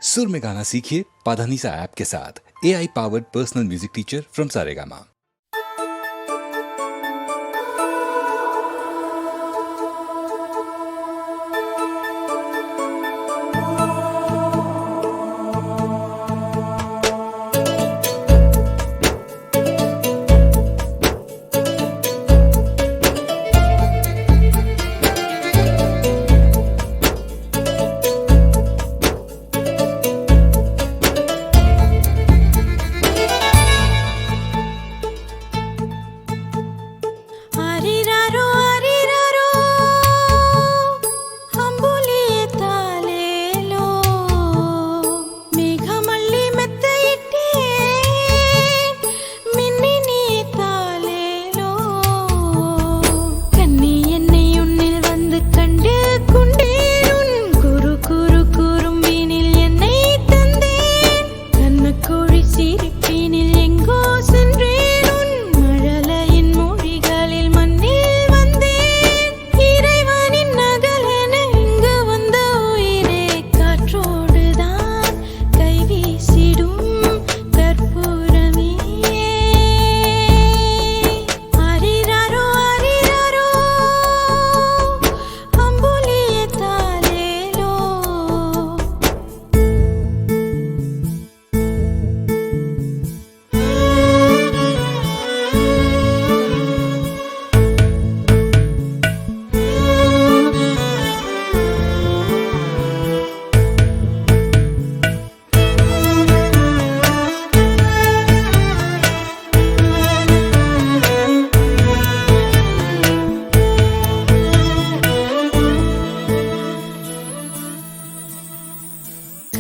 सुर में गाना सीखिए पाधानीसा ऐप के साथ। AI powered personal music teacher from Saregama.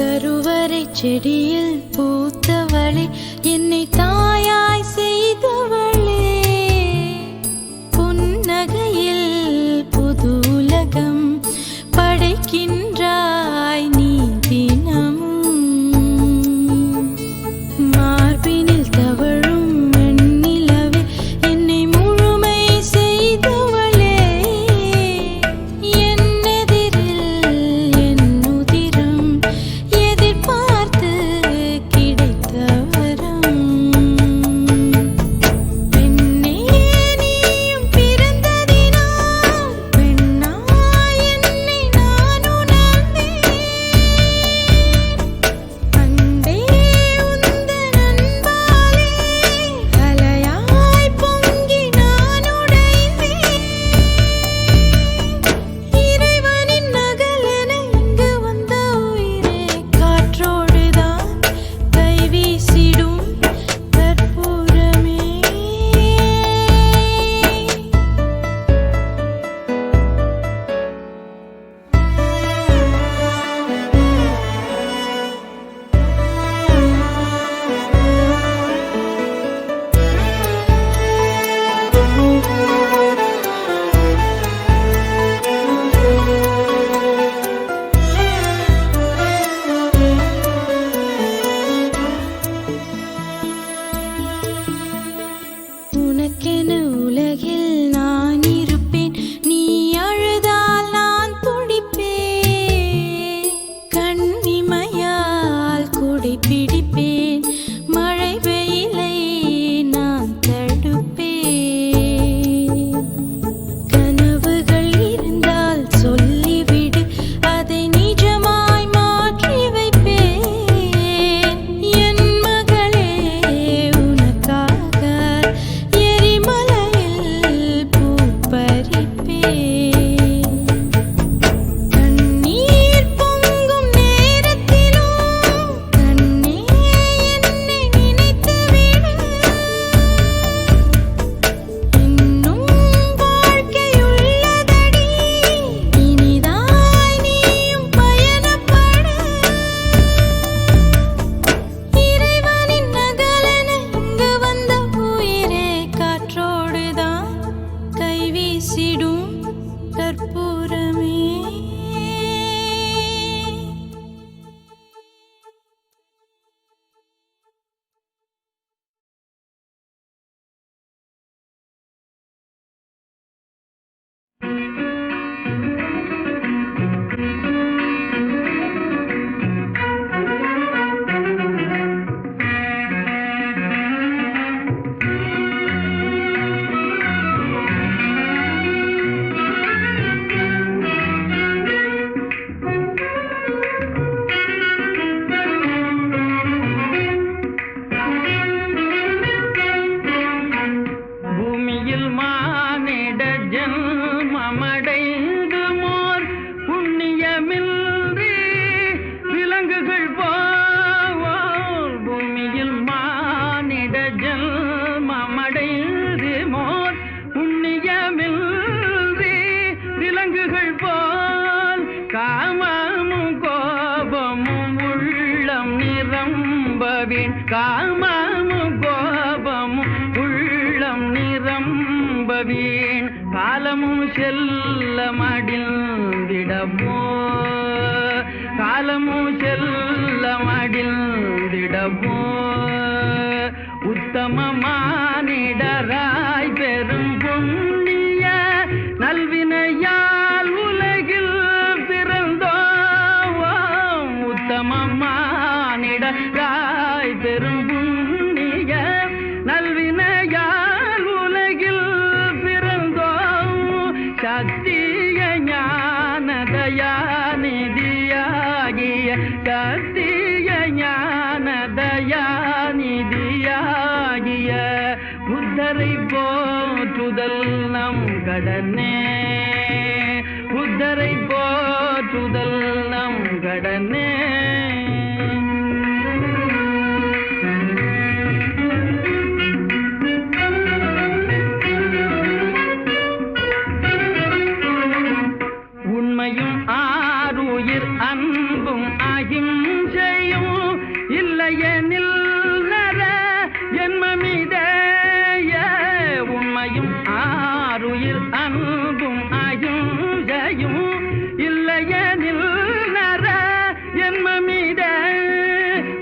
கருவறை செடியில் பூத்தவளே, என்னை தாயாய் செய்தவளே, புன்னகையில் புது உலகம் படைக்கின்றாய் நீ தினமும். மார்பினில் தவழும் வெண்ணிலவே, என்னை முழுமை செய்தவளே, என்னெதிரில் என் உதிரம் எதிர்பார்த்து கிடைத்த வரம். உள்ளம் நிரம்பவின் காமமும் கோபமும் உள்ளம் நிரம்பவின் காலமும் செல்ல மடிந்திடமோ காலமும் செல்ல மடிந்திடமோ உத்தமமானிடராய் பெரும் புண்ணிய நல்வினையால் உலகில் பிறந்தோம் உத்தமமானிடராய் பெரும் புண்ணிய நல்வினையால் உலகில் பிறந்தோம் சத்திய ஞான தயாநிதியாகிய சத்திய ஞான தயாநிதியாகிய புத்தரை போற்றுதல் நம் கடனே புத்தரை போற்றுதல் நம் கடனே உண்மையும் ஆருயிர் அன்பும் அகிம்சையும் இல்லையெனில் நர ஜென்மமிதேய உண்மையும் ஆருயிர் அன்பும் அகிம்சையும் இல்லையெனில் நர ஜென்மமித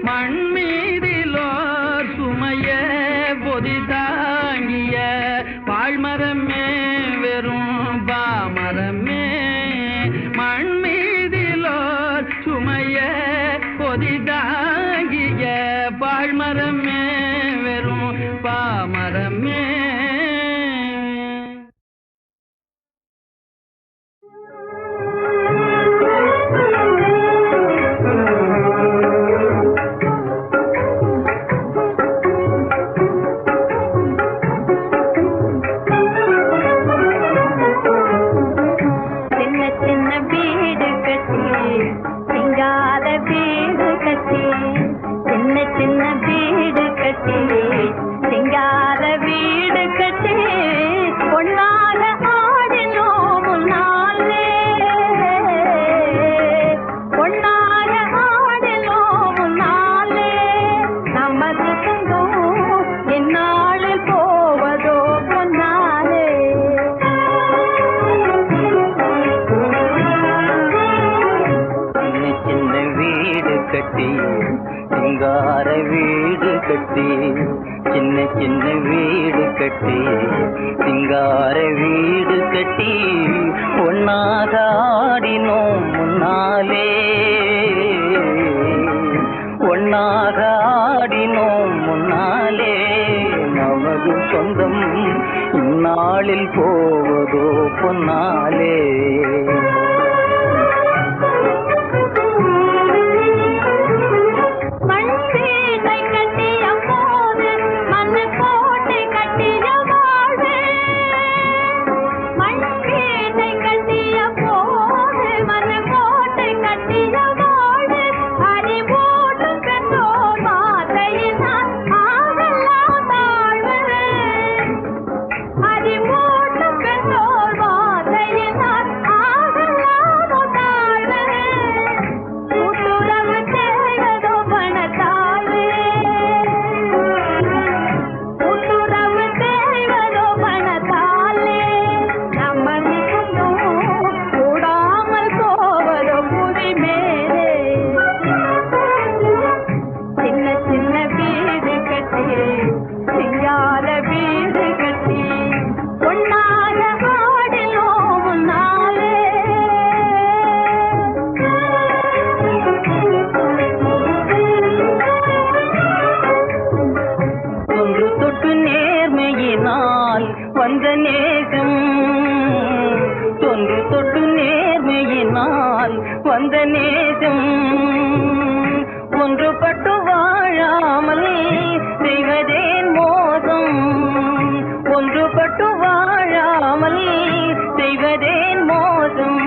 மண்மீதிலோர் சுமைய பொதி தாங்கிய பாழ்மரமே வெறும் பாமரமே மண்மீதிலோர் சுமைய பொதி தாங்கிய பாழ்மரமே வெறும் பாமரமே சிங்கார வீடு கட்டி சின்ன சின்ன வீடு கட்டி சிங்கார வீடு கட்டி ஒன்னாக ஆடினோம் முன்னாலே ஒன்னாக ஆடினோம் முன்னாலே நமது சொந்தம் இந்நாளில் போவதோ பொன்னாலே வந்த நேசம் தொன்று தொட்டு நேர்மையினால் வந்த நேசம் ஒன்றுபட்டு வாழாமல் செய்வதேன் மோசம் ஒன்றுபட்டு வாழாமல் செய்வதேன் மோசம்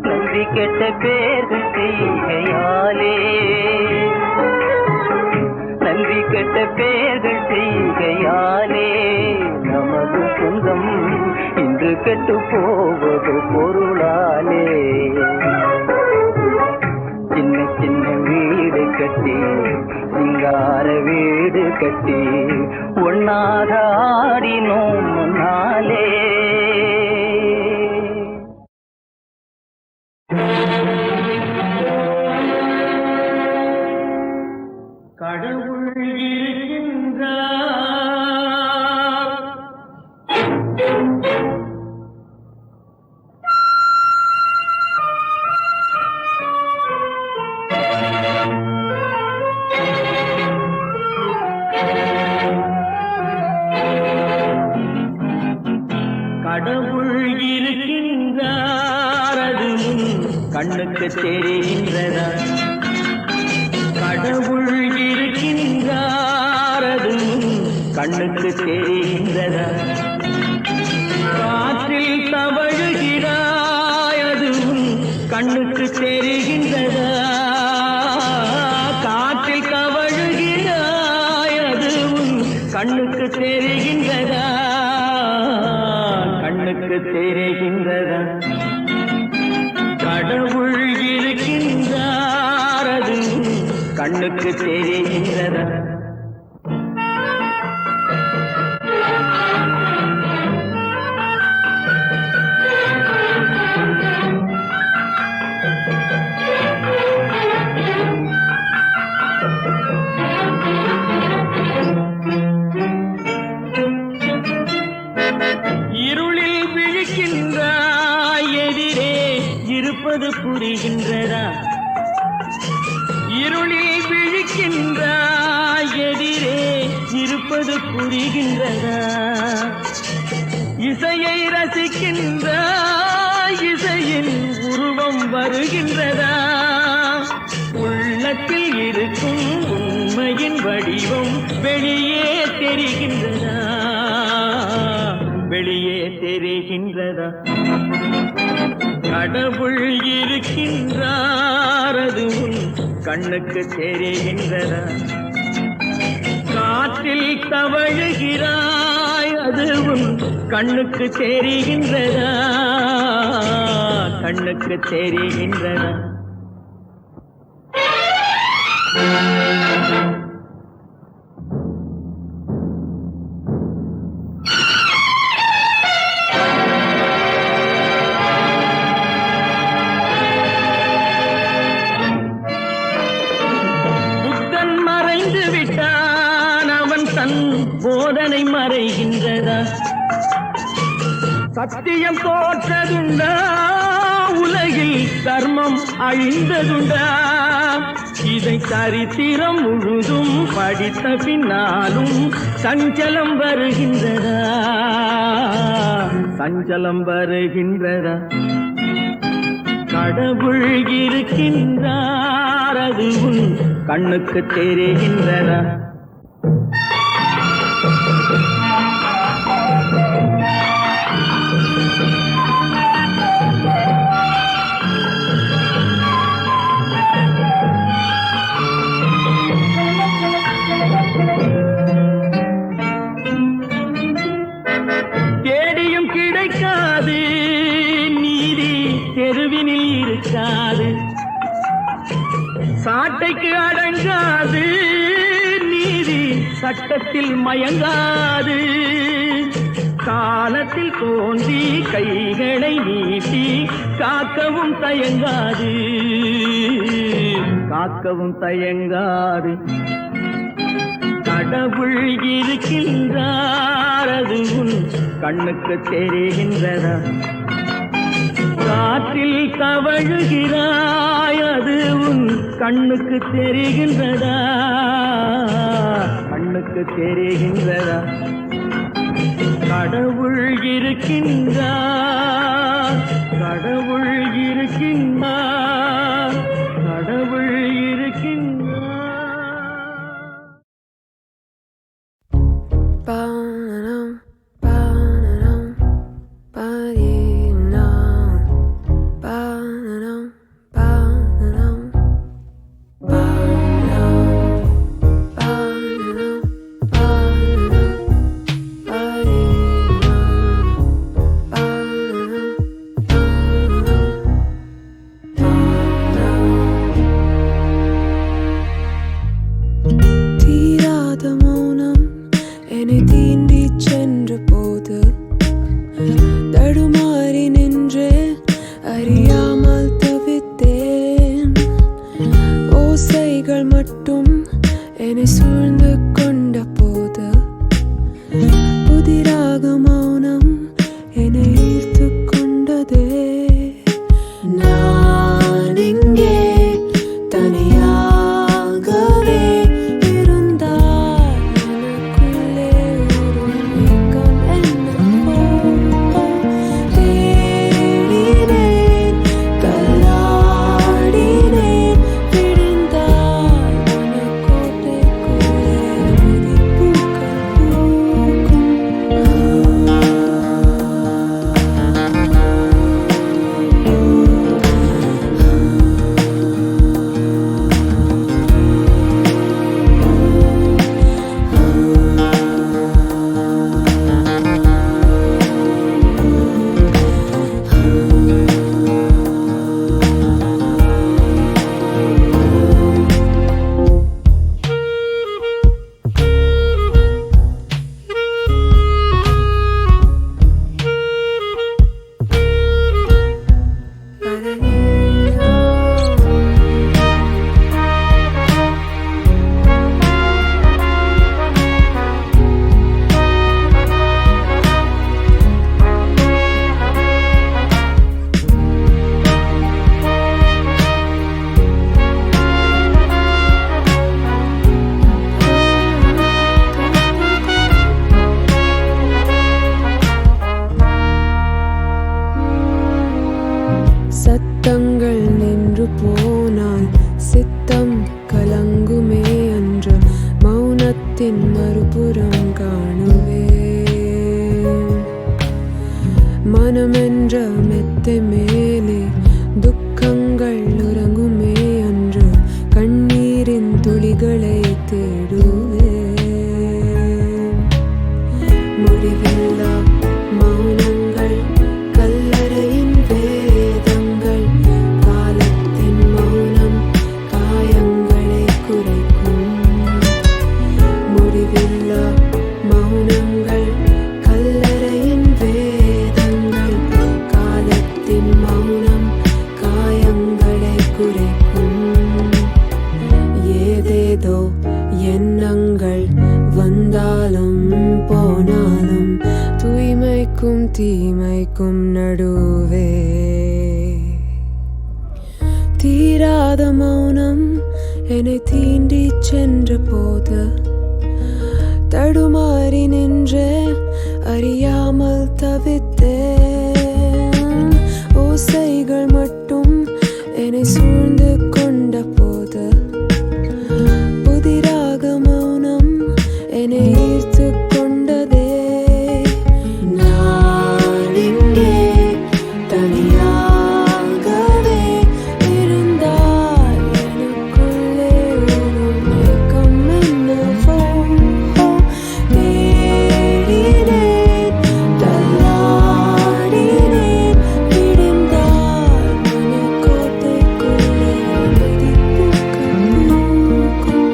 நன்றி கெட்ட பேர்கள் செய்கையாலே நன்றி கெட்ட பேர்கள் செய்கையாலே நமது சொந்தம் இன்று கெட்டு போவது பொருளாலே சின்ன சின்ன கட்டி சிங்கார வீடு கட்டி ஒன்னாக ஆடினோம் முன்னாலே. கடவுள் இருக்கின்றார், கடவுள் இருக்கின்றார், அது கண்ணுக்கு தெரிகின்றதா? கடவுள் இருக்கின்றார், அது கண்ணுக்கு தெரிகின்றதா? காற்றில் தவழுகிறாய், அது கண்ணுக்கு தெரிகின்றதா? காற்றில் தவழுகிறாய், அது கண்ணுக்கு தெரிகின்றதா? கண்ணுக்கு தெரிகின்றதா? கடவுள் இருக்கின்றார், அது கண்ணுக்கு தெரிகின்றதா? இருளில் விழிக்கின்றாய், எதிரே இருப்பது புரிகின்றதா? இருளில் விழிக்கின்றாய், எதிரே இருப்பது புரிகின்றதா? இசையை ரசிக்கின்றாய், இசையின் உருவம் வருகின்றதா? உள்ளத்தில் இருக்கும் உண்மையின் வடிவம் வெளியே தெரிகின்றதா? வெளியே தெரிகின்றதா? கடவுள் இருக்கின்றார், அது கண்ணுக்கு தெரிகின்றதா? காற்றில் தவழுகிறாய், அது கண்ணுக்கு தெரிகின்றதா? கண்ணுக்கு தெரிகின்றதா? புத்தன் மறைந்து விட்டான், அவன் தன் போதனை மறைகின்றதா? சத்தியம் தோற்றதுண்டா? உலகில் தர்மம் அழிந்ததுண்டா? இதை சரித்திரம் முழுதும் படித்த பின்னாலும் சஞ்சலம் வருகின்றதா? சஞ்சலம் வருகின்றதா? கடவுள் இருக்கின்றார், அது கண்ணுக்கு தெரிகின்றதா? தேடியும் கிடைக்காது, நீதி தெருவினில் இருக்காது. சாட்டைக்கு அடங்காது, நீதி சட்டத்தில் மயங்காது. காலத்தில் தோன்றி கைகளை நீட்டி காக்கவும் தயங்காது, காக்கவும் தயங்காது. கடவுள் இருக்கின்றார், அது கண்ணுக்கு தெரிகின்றதா? காற்றில் தவழுகிறாய், அது கண்ணுக்கு தெரிகின்றதா? கண்ணுக்கு தெரிகின்றதா? கடவுள் இருக்கின்றார், கடவுள் இருக்கின்றார், கடவுள் இருக்கின்றார். Ba-dum, ba-dum, ba-dee-dum, ba-dum, ba-dum, ba-dum, ba-dum, ba-dum, ba-dee-dum, ba-dum, ba-dum. மட்டும் என்னை சூழ்ந்து கொண்ட போது புதிராக மௌனம் என்னை ஈர்த்து கொண்டதே. நான் இங்கே தனியாகவே இருந்தால் எனக்குள்ளே ஒரு ஏக்கம் என்னவோ. தேடினேன், தள்ளாடினேன், விழுந்தால் மனக்கோட்டைக்குள்ளே விதிப்பூக்கள் பூக்கும். சத்தங்கள் நின்று போனால் சித்தம் கலங்குமே அன்று மௌனத்தின் மறுபுறம் காணுவேன். மனமென்ற மெத்தை மேலே துக்கங்கள் உறங்குமே அன்று கண்ணீரின் துளிகளை தேடுவேன். முடிவில்லா மௌனங்கள், கல்லறையின் வேதங்கள், காலத்தின் மௌனம் காயங்களை குறைக்கும். முடிவில்லா மௌனங்கள், கல்லறையின் வேதங்கள், காலத்தின் மௌனம் காயங்களை குறைக்கும். ஏதேதோ எண்ணங்கள் வந்தாலும் போனாலும் தூய்மைக்கும் தீமைக்கும் நடுவே தீராத மௌனம் என்னை தீண்டி சென்ற போது தடுமாறி நின்று அறியாமல் தவித்தேன். ஓசைகள் மட்டும் என்னை சூழ்ந்து கொண்ட போது புதிராக மௌனம் என்னை ஈர்த்து கொண்டதே. நான் இங்கே தனியாகவே இருந்தால் எனக்குள்ளே ஒரு ஏக்கம் என்னவோ. தேடினேன், தள்ளாடினேன், விழுந்தால் மனக்கோட்டைக்குள்ளே விதிப்பூக்கள் பூக்கும்.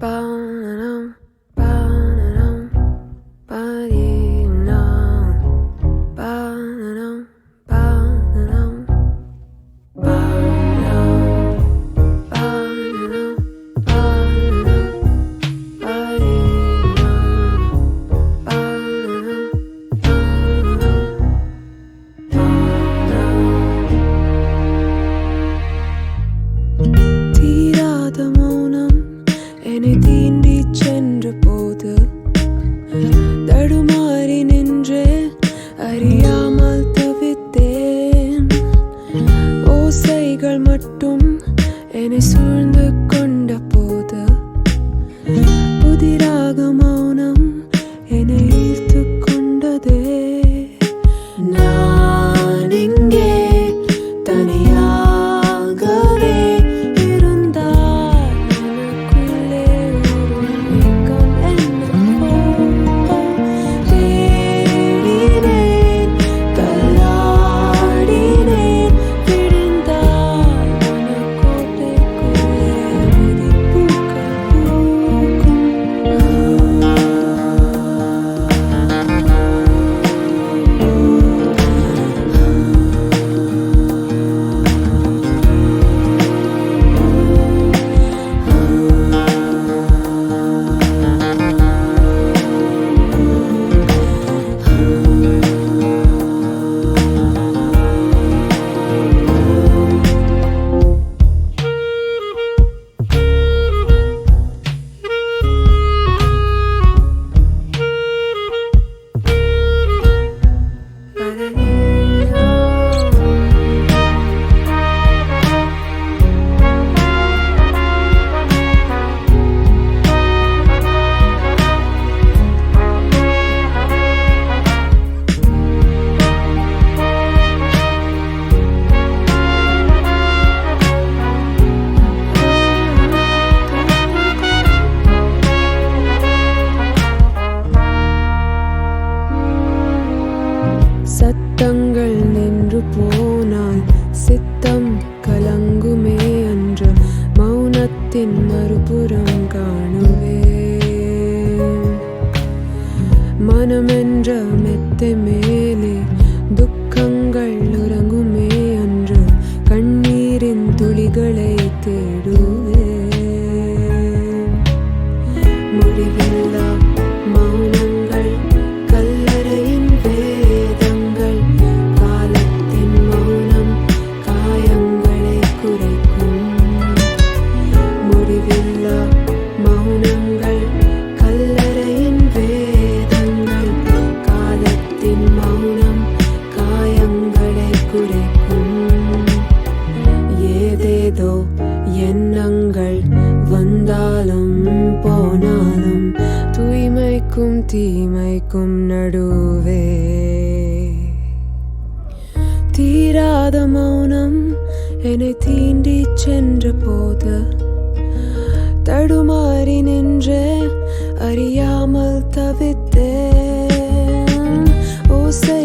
Ba-dum, ba-dum, ba-dee-dum. Ba-dum, ba-dum, ba-dum, ba-dum, ba-dum, ba-dee-dum. Ba-dum, ba-dum. தீராத மௌனம் என்னை தீண்டி சென்ற சத்தங்கள் நின்று போனால் சித்தம் கலங்குமே அன்று மௌனத்தின் மறுபுறம் காணுவே மனமென்ற மெத்தை மேலே துக்கங்கள் உறங்குமே அன்று கண்ணீரின் துளிகளை தேடுவே முடிவில்லா மௌனங்கள் கல்லறையின் வேதங்கள் காலத்தின் மௌனம் காயங்களை குறைக்கும் முடிவில்லா மௌனங்கள் கல்லறையின் வேதங்கள் காலத்தின் மௌனம் காயங்களை குறைக்கும் ஏதேதோ எண்ணங்கள் வந்தாலும் போனாலும் தூய்மைக்கும் தீமைக்கும் நடுவே தீராத மௌனம் என்னை தீண்டி சென்ற போது தடுமாறி நின்றே அறியாமல் தவித்தேன் ஓசை